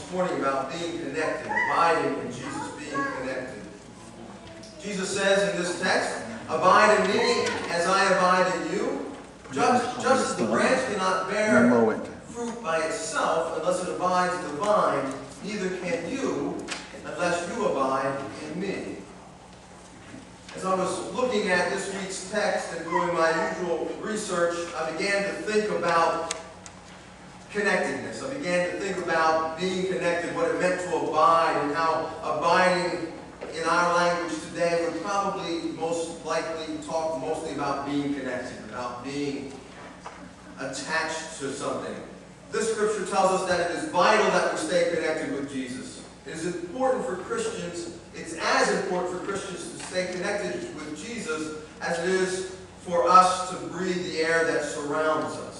this morning about being connected, abiding in Jesus, being connected. Jesus says in this text, "Abide in me as I abide in you." Just as the branch cannot bear fruit by itself unless it abides in the vine, neither can you unless you abide in me. As I was looking at this week's text and doing my usual research, I began to think about connectedness. I began to think about being connected, what it meant to abide, and how abiding in our language today would probably most likely talk mostly about being connected, about being attached to something. This scripture tells us that it is vital that we stay connected with Jesus. It is important for Christians, it's as important for Christians to stay connected with Jesus as it is for us to breathe the air that surrounds us.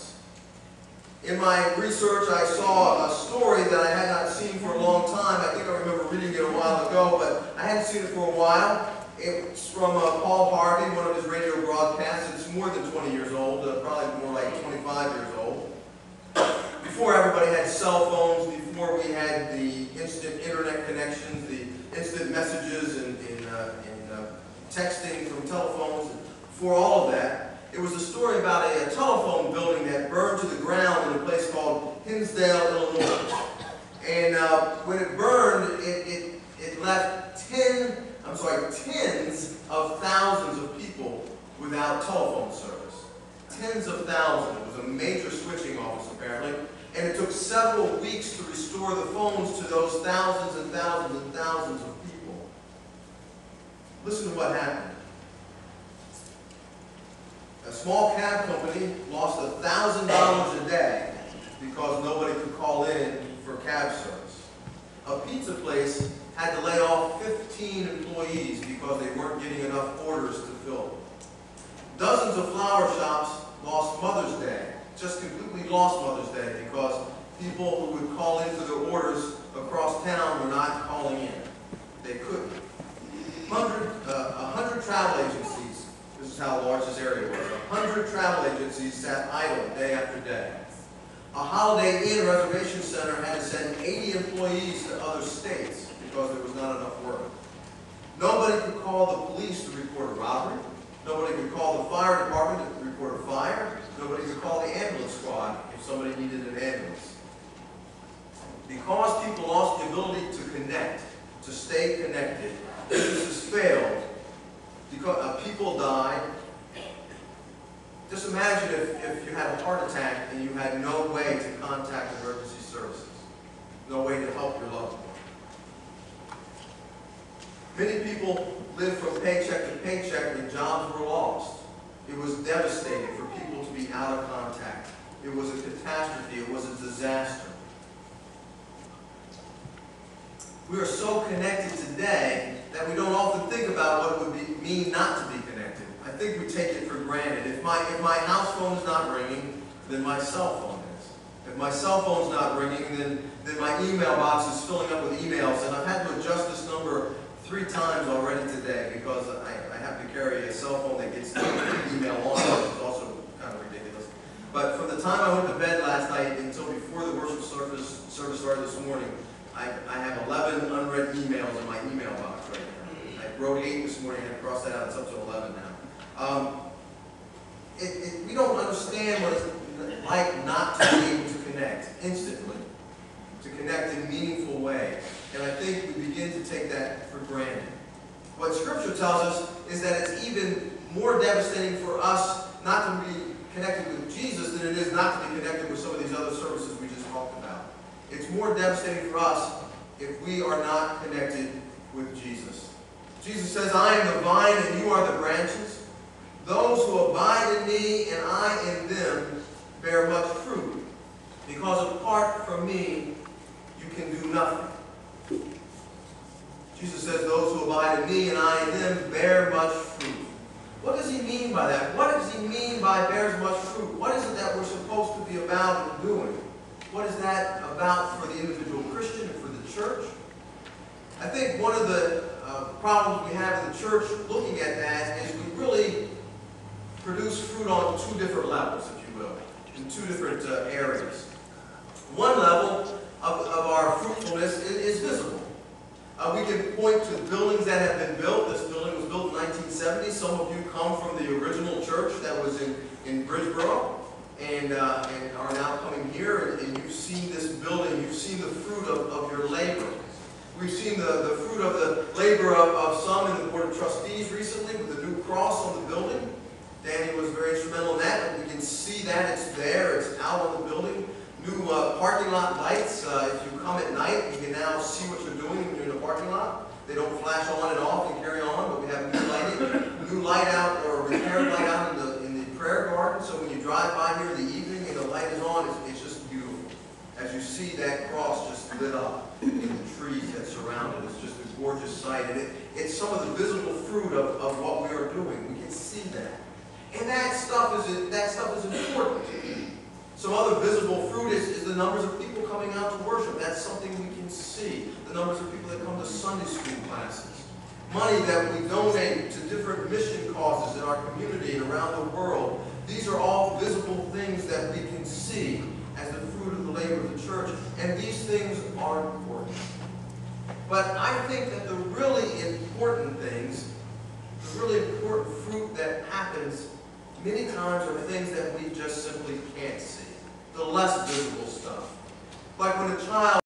In my research, I saw a story that I had not seen for a long time. I think I remember reading it a while ago, but I hadn't seen it for a while. It's from Paul Harvey, one of his radio broadcasts. It's more than 20 years old, probably more like 25 years old. Before everybody had cell phones, before we had the instant internet connections, the instant messages and texting from telephones, before all of that, it was a story about a telephone building that burned to the ground in a place called Hinsdale, Illinois. And when it burned, it left tens of thousands of people without telephone service. Tens of thousands. It was a major switching office, apparently. And it took several weeks to restore the phones to those thousands and thousands and thousands of people. Listen to what happened. A small cab company lost $1,000 a day because nobody could call in for cab service. A pizza place had to lay off 15 employees because they weren't getting enough orders to fill. Dozens of flower shops lost Mother's Day, just completely lost Mother's Day because people who would call in for their orders across town were not calling in. They couldn't. 100 travel agencies, this is how large this area was, 100 travel agencies sat idle day after day. A Holiday Inn reservation center had to send 80 employees to other states because there was not enough work. Nobody could call the police to report a robbery. Nobody could call the fire department to report a fire. Nobody could call the ambulance squad if somebody needed an ambulance. Because people lost the ability to connect, to stay connected, businesses failed, because people died. Just imagine if you had a heart attack and you had no way to contact emergency services, no way to help your loved one. Many people lived from paycheck to paycheck and jobs were lost. It was devastating for people to be out of contact. It was a catastrophe. It was a disaster. We are so connected today that we don't often think about what it would mean not to be connected. I think we take it for granted. If my house phone is not ringing, then my cell phone is. If my cell phone's not ringing, then my email box is filling up with emails. And I've had to adjust this number 3 times already today because I have to carry a cell phone that gets email on it, which is also kind of ridiculous. But from the time I went to bed last night until before the worship service started this morning, I have 11 unread emails in my email box right now. I wrote 8 this morning and I crossed that out. It's up to 11 now. We don't understand what it's like not to be able to connect instantly, to connect in a meaningful way. And I think we begin to take that for granted. What Scripture tells us is that it's even more devastating for us not to be connected with Jesus than it is not to be connected with some of these other services we just talked about. It's more devastating for us if we are not connected with Jesus. Jesus says, "I am the vine and you are the branches. Those who abide in me and I in them bear much fruit. Because apart from me, you can do nothing." Jesus says, "Those who abide in me and I in them bear much fruit." What does he mean by that? What does he mean by bears much fruit? What is it that we're supposed to be about and doing? What is that about for the individual Christian and for the church? I think one of the problems we have in the church looking at that is we really produce fruit on 2 different levels, if you will, in 2 different areas. One level of our fruitfulness to buildings that have been built. This building was built in 1970. Some of you come from the original church that was in Bridgeboro and are now coming here, and you've seen this building. You've seen the fruit of your labor. We've seen the fruit of the labor of some in the Board of Trustees recently with the new cross on the building. Danny was very instrumental in that, and we can see that it's there, it's out on the building. New parking lot lights. If you come at night, you can now see what you're doing when you're in the parking lot. They don't flash on and off and carry on, but we have new lighting, new light out or repaired light out in the prayer garden. So when you drive by here in the evening and the light is on, it's just beautiful. As you see that cross just lit up in the trees that surround it, it's just a gorgeous sight, and it's some of the visible fruit of what we are doing. We can see that, and that stuff is important. Some other visible fruit is the numbers of people coming out to worship. That's something we can see. The numbers of people that come to Sunday school classes. Money that we donate to different mission causes in our community and around the world. These are all visible things that we can see as the fruit of the labor of the church. And these things are important. But I think that the really important things, the really important fruit that happens many times are things that we just simply can't see. The less visible stuff. Like when a child